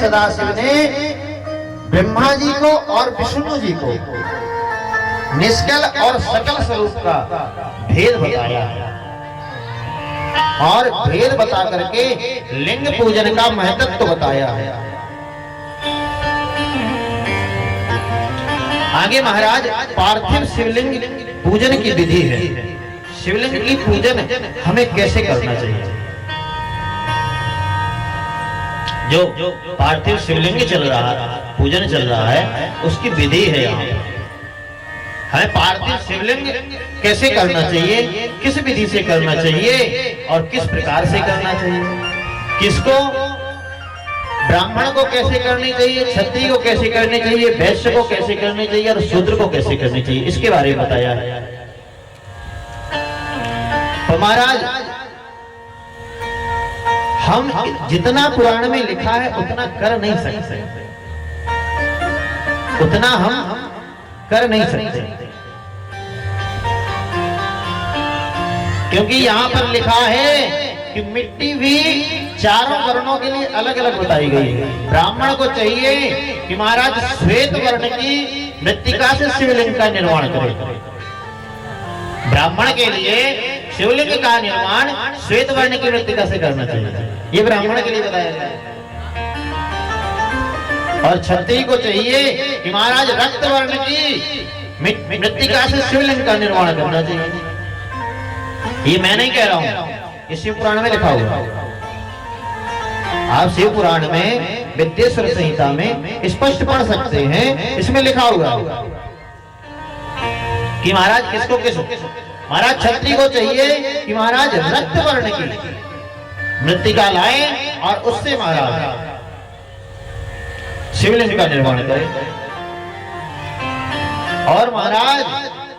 सदाशिव ने ब्रह्मा जी को और विष्णु जी को निष्कल और सकल स्वरूप का भेद बताया और भेद बता करके लिंग पूजन का महत्व बताया है। आगे महाराज पार्थिव शिवलिंग पूजन की विधि है। शिवलिंग की पूजन हमें कैसे करना चाहिए? जो पार्थिव शिवलिंग चल रहा है, पूजन चल रहा है, उसकी विधि है यहाँ। हमें पार्थिव शिवलिंग कैसे करना चाहिए, किस विधि से करना चाहिए और किस प्रकार से करना चाहिए? किसको, ब्राह्मण को कैसे करनी चाहिए, क्षत्रिय को कैसे करनी चाहिए, वैश्य को कैसे करनी चाहिए और शूद्र को कैसे करनी चाहिए, इसके बारे में बताया है। तो महाराज हम जितना पुराण में लिखा है उतना कर नहीं सकते, उतना हम कर नहीं सकते, क्योंकि यहां पर लिखा है कि मिट्टी भी चारों वर्णों के लिए अलग अलग बताई गई है। ब्राह्मण को चाहिए कि महाराज श्वेत वर्ण की मृत्तिका से शिवलिंग का निर्माण करे। ब्राह्मण के लिए शिवलिंग का निर्माण श्वेत वर्ण की मृत्तिका से करना चाहिए, ये ब्राह्मण के लिए बताया गया है। और क्षत्रिय को चाहिए कि महाराज रक्त वर्ण की मृत्तिका से शिवलिंग का निर्माण करना चाहिए। ये मैं नहीं कह रहा हूं, ये शिव पुराण में लिखा हुआ है। आप शिव पुराण में विद्येश्वर संहिता में स्पष्ट पढ़ सकते हैं, इसमें लिखा हुआ है कि महाराज किसको किस, महाराज क्षत्रिय को चाहिए कि महाराज रक्त वर्ण की मृत्तिका लाए और उससे महाराज शिवलिंग का निर्माण करें। और महाराज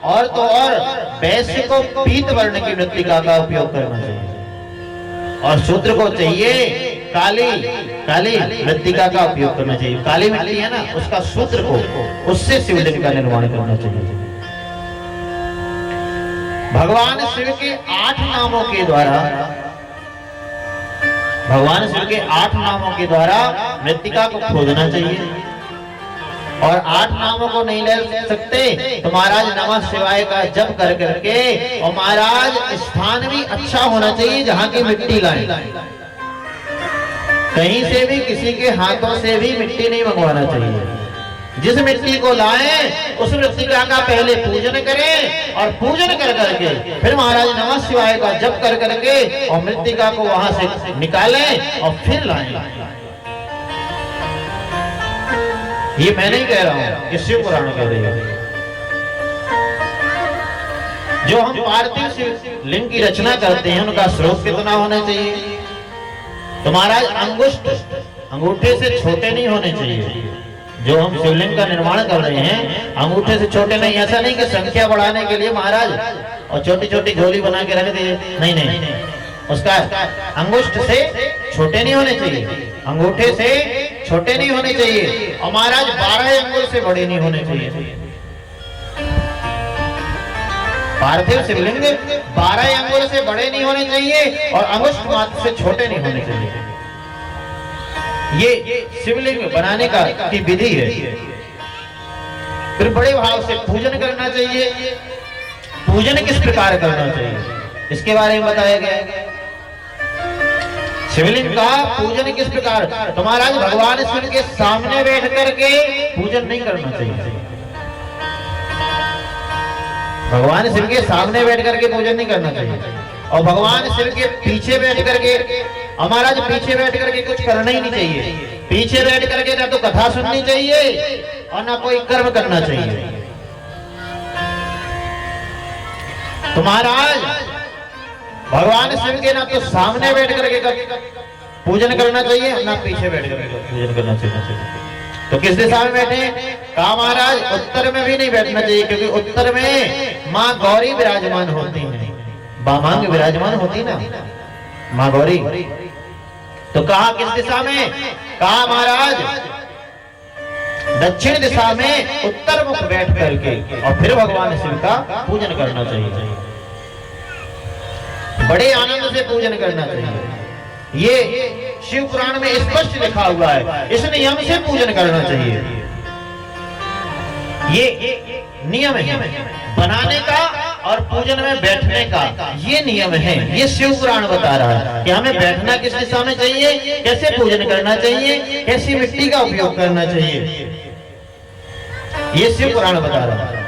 और तो और वैश्य को पीत वर्ण की मृत्तिका का उपयोग करना चाहिए और शूद्र को चाहिए काली मृत्तिका का उपयोग करना चाहिए। काली मिट्टी है ना, उसका शूद्र को उससे शिवलिंग का निर्माण करना चाहिए। भगवान शिव के 8 नामों के द्वारा, भगवान शिव के 8 नामों के द्वारा मृत्तिका को खोदना चाहिए। और 8 नामों को नहीं ले सकते तो महाराज नमः शिवाय का जप कर करके, और महाराज स्थान भी अच्छा होना चाहिए जहां की मिट्टी लाए। कहीं से भी किसी के हाथों से भी मिट्टी नहीं मंगवाना चाहिए। जिस मिट्टी को लाएं उस मृत्तिका का पहले पूजन करें और पूजन कर करके फिर महाराज नमः शिवाय का जप कर करके और मृत्तिका को वहां से निकालें और फिर लाएं। ये मैं नहीं कह रहा हूं, ये शिव पुराण कह रही है। जो हम पार्थिव शिव लिंग की रचना करते हैं उनका स्रोत कितना होना चाहिए? तो महाराज अंगूठे से छोटे नहीं होने चाहिए। जो हम शिवलिंग का निर्माण कर रहे हैं अंगूठे से छोटे नहीं। ऐसा नहीं कि संख्या बढ़ाने के लिए महाराज और छोटी छोटी झोली बना के रख दिए, नहीं, उसका अंगुष्ठ से छोटे नहीं होने चाहिए, अंगूठे से छोटे नहीं होने चाहिए और महाराज 12 अंगुल से बड़े नहीं होने चाहिए। पार्थिव शिवलिंग 12 अंगुल से बड़े नहीं होने चाहिए और अंगुष्ठ मात्र से छोटे नहीं होने चाहिए। ये शिवलिंग बनाने का की विधि है। फिर बड़े भाव से पूजन करना चाहिए। पूजन किस प्रकार करना चाहिए इसके बारे में बताया गया है। शिवलिंग का पूजन किस प्रकार? तो महाराज भगवान शिव के सामने बैठ करके पूजन नहीं करना चाहिए। भगवान शिव के सामने बैठ करके पूजन नहीं करना चाहिए और भगवान शिव के पीछे बैठ करके, महाराज पीछे बैठ करके कुछ करना ही नहीं चाहिए। पीछे बैठ करके ना तो कथा सुननी चाहिए और ना कोई कर्म करना चाहिए। तो महाराज भगवान शिव के ना तो सामने बैठ करके पूजन करना चाहिए ना पीछे बैठ करके पूजन करना चाहिए। तो किस दिशा में बैठे? कहा महाराज उत्तर में भी नहीं बैठना चाहिए, क्योंकि उत्तर में माँ गौरी विराजमान होती है, वामांग विराजमान होती ना माँ गौरी। तो कहा किस दिशा में? कहा महाराज दक्षिण दिशा में उत्तर मुख बैठ करके और फिर भगवान शिव का पूजन करना चाहिए। बड़े आनंद से पूजन करना चाहिए। ये शिव पुराण में स्पष्ट लिखा हुआ है। इस नियम से पूजन करना चाहिए। ये नियम है बनाने का और पूजन में बैठने का, ये नियम है। ये शिव पुराण बता रहा है कि हमें बैठना किस दिशा में चाहिए, कैसे पूजन करना चाहिए, कैसी मिट्टी का उपयोग करना चाहिए, ये शिव पुराण बता रहा है।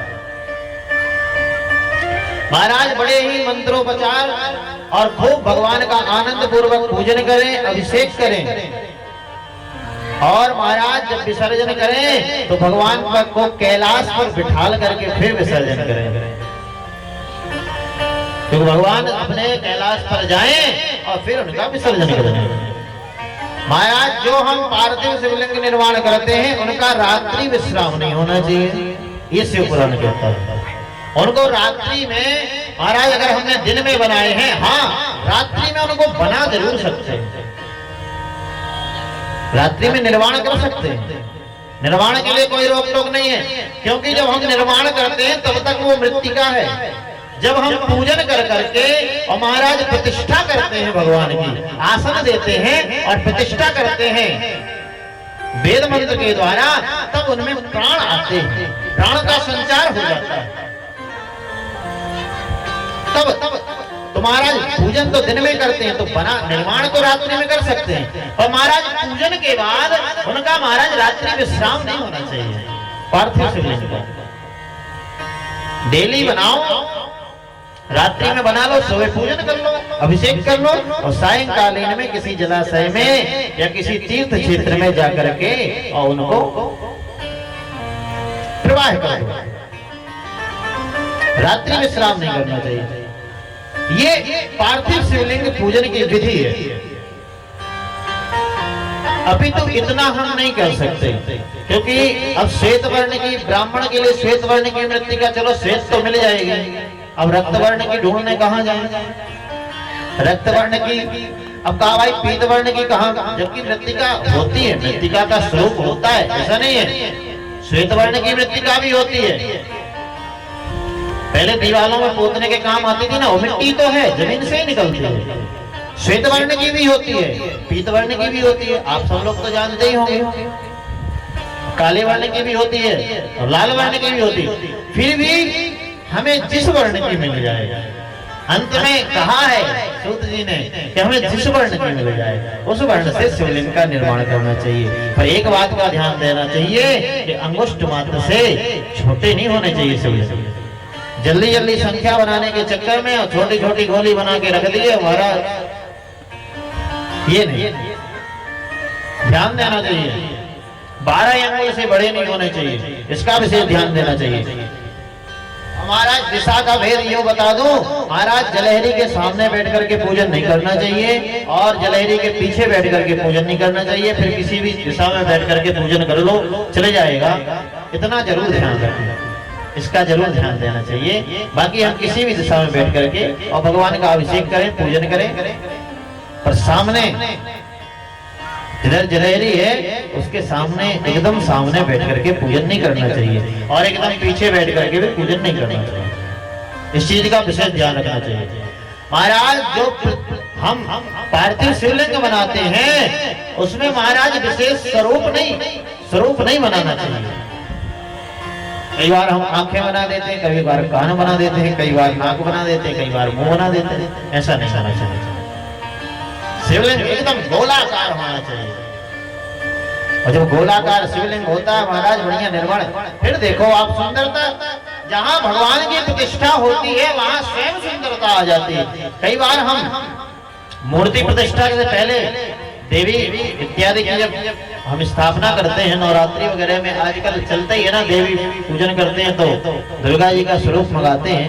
महाराज बड़े ही मंत्रोपचार और खूब भगवान का आनंद पूर्वक पूजन करें, अभिषेक करें, और महाराज जब विसर्जन करें तो भगवान को कैलाश पर बिठाल करके फिर विसर्जन करें, क्योंकि भगवान अपने कैलाश पर जाएं और फिर उनका विसर्जन करें। महाराज जो हम पार्थिव शिवलिंग निर्माण करते हैं उनका रात्रि विश्राम नहीं होना चाहिए, ये शिव पुराण कहता है। उनको रात्रि में महाराज अगर हमने दिन में बनाए हैं, हाँ रात्रि में उनको बना जरूर सकते हैं, रात्रि में निर्माण कर सकते हैं। निर्माण के लिए कोई रोक टोक नहीं है, क्योंकि जब हम निर्माण करते हैं तब तक वो मृत्तिका है। जब हम पूजन कर करके और महाराज प्रतिष्ठा करते हैं, भगवान की आसन देते हैं और प्रतिष्ठा करते हैं वेद मंत्र के द्वारा, तब उनमें प्राण आते हैं, प्राण का संचार हो जाता है। तब तो महाराज पूजन तो दिन में करते हैं, तो बना निर्माण तो रात्रि में कर सकते हैं। और महाराज पूजन के बाद उनका महाराज रात्रि विश्राम नहीं होना चाहिए। पार्थिव शिवलिंग का डेली बनाओ, रात्रि में बना लो, सुबह पूजन कर लो, अभिषेक कर लो, और सायंकालीन में किसी जलाशय में या किसी तीर्थ क्षेत्र में जाकर के और उनको प्रवाह कर लो। रात्रि विश्राम नहीं करना चाहिए। ये पार्थिव शिवलिंग पूजन की विधि है। अभी तो इतना हम नहीं कर सकते, क्योंकि अब श्वेत वर्ण की, ब्राह्मण के लिए श्वेत वर्ण की मृत्तिका, चलो श्वेत तो मिल जाएगी, अब रक्त वर्ण की ढूंढने कहाँ जाए, रक्त वर्ण की, अब कहा भाई पीत वर्ण की कहाँ, जबकि मृत्तिका होती है, मृत्तिका का स्वरूप होता है, ऐसा नहीं है। श्वेत वर्ण की मृत्तिका भी होती है, पहले दीवालों में पोतने के काम आती थी ना, वो मिट्टी तो है, जमीन से ही निकलती है। श्वेत वर्ण की भी होती है, पीत वर्ण की भी होती है, आप सब लोग तो जानते ही होंगे। काले वर्ण की भी होती है और लाल वर्ण की भी होती है। फिर भी हमें जिस वर्ण की मिल जाए, अंत में कहा है सूत जी ने कि हमें जिस वर्ण की मिल जाए उस वर्ण से शिवलिंग का निर्माण करना चाहिए। पर एक बात का ध्यान देना चाहिए कि अंगुष्ठ मात्र से छोटे नहीं होने चाहिए शिवलिंग। जल्दी जल्दी संख्या बनाने के चक्कर में और छोटी छोटी गोली बना के रख दिए महाराज, ये नहीं, ध्यान देना चाहिए। 12 अंगुल से बड़े नहीं होने चाहिए, इसका विशेष ध्यान देना चाहिए। महाराज दिशा का भेद यूं बता दूं, महाराज जलहरी के सामने बैठ करके पूजन नहीं करना चाहिए और जलहरी के पीछे बैठ करके पूजन नहीं करना चाहिए। फिर किसी भी दिशा में बैठ करके पूजन कर लो, चले जाएगा। इतना जरूर ध्यान रखें, इसका जरूर ध्यान देना चाहिए। बाकी हम किसी भी दिशा में बैठ करके और भगवान का अभिषेक करें, पूजन करें, पर सामने जिधर जलहरी है उसके सामने, एकदम सामने बैठ करके पूजन नहीं करना चाहिए और एकदम पीछे बैठ करके भी पूजन नहीं करना चाहिए। इस चीज का विशेष ध्यान रखना चाहिए। महाराज जो हम पार्थिव शिवलिंग बनाते हैं उसमें महाराज विशेष स्वरूप नहीं बनाना चाहिए। कई बार हम आंखें बना देते हैं, कई बार कान बना देते हैं, कई बार नाक बना देते हैं, कई बार मुंह बना देते हैं, ऐसा नहीं होना चाहिए। शिवलिंग एकदम गोलाकार होना चाहिए, और जब गोलाकार शिवलिंग होता है महाराज बढ़िया निर्माण। फिर देखो आप सुंदरता, जहाँ भगवान की प्रतिष्ठा होती है वहाँ स्वयं सुंदरता आ जाती है। कई बार हम मूर्ति प्रतिष्ठा से पहले देवी इत्यादि की जब हम स्थापना करते हैं, नवरात्रि वगैरह में आजकल चलता ही है ना, देवी पूजन करते हैं तो दुर्गा जी का स्वरूप मंगाते हैं।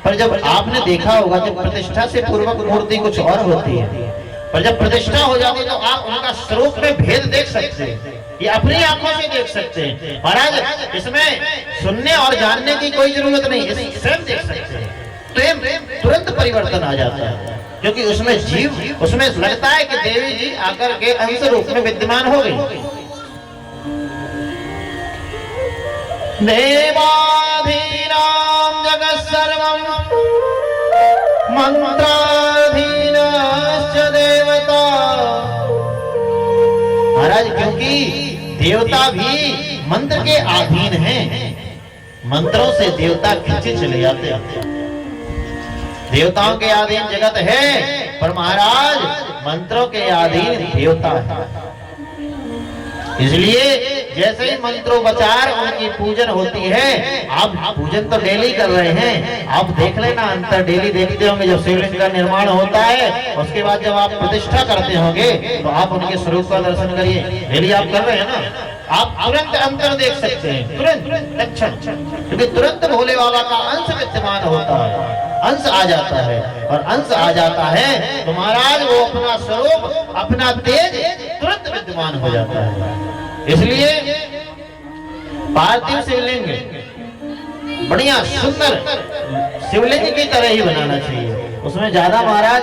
पर जब आपने देखा होगा जब प्रतिष्ठा से पूर्वक मूर्ति कुछ और होती है, पर जब प्रतिष्ठा हो जाती है तो आप उनका स्वरूप में भेद देख सकते हैं, ये अपनी आंखों से देख सकते हैं। महाराज इसमें सुनने और जानने की कोई जरूरत नहीं, स्वयं देख सकते हैं, तो तुरंत परिवर्तन आ जाता है। क्योंकि उसमें जीव, उसमें लगता है कि देवी जी आकर के अंश रूप में विद्यमान हो गई। देवाधीनां जगत् सर्वं मंत्राधीनश्च देवता महाराज, क्योंकि देवता भी मंत्र के अधीन हैं। मंत्रों से देवता खींचे चले जाते हैं। देवताओं के अधीन जगत है, पर महाराज मंत्रों के अधीन देवता है। इसलिए जैसे ही मंत्रोपचार उनकी पूजन होती है, आप पूजन तो डेली कर रहे हैं, आप देख लेना अंतर डेली देखते होंगे। जब शिवलिंग का निर्माण होता है, उसके बाद जब आप प्रतिष्ठा करते होंगे, तो आप उनके स्वरूप का दर्शन करिए। डेली आप कर रहे हैं ना, आप तुरंत अंतर देख सकते हैं, तुरंत लक्षण, क्योंकि तुरंत भोले बाबा का अंश विद्यमान होता है, अंश आ जाता है। और अंश आ जाता है तो महाराज वो अपना स्वरूप, अपना तेज तुरंत विद्यमान हो जाता है। इसलिए पार्थिव शिवलिंग बढ़िया सुंदर शिवलिंग की तरह ही बनाना चाहिए। उसमें ज्यादा महाराज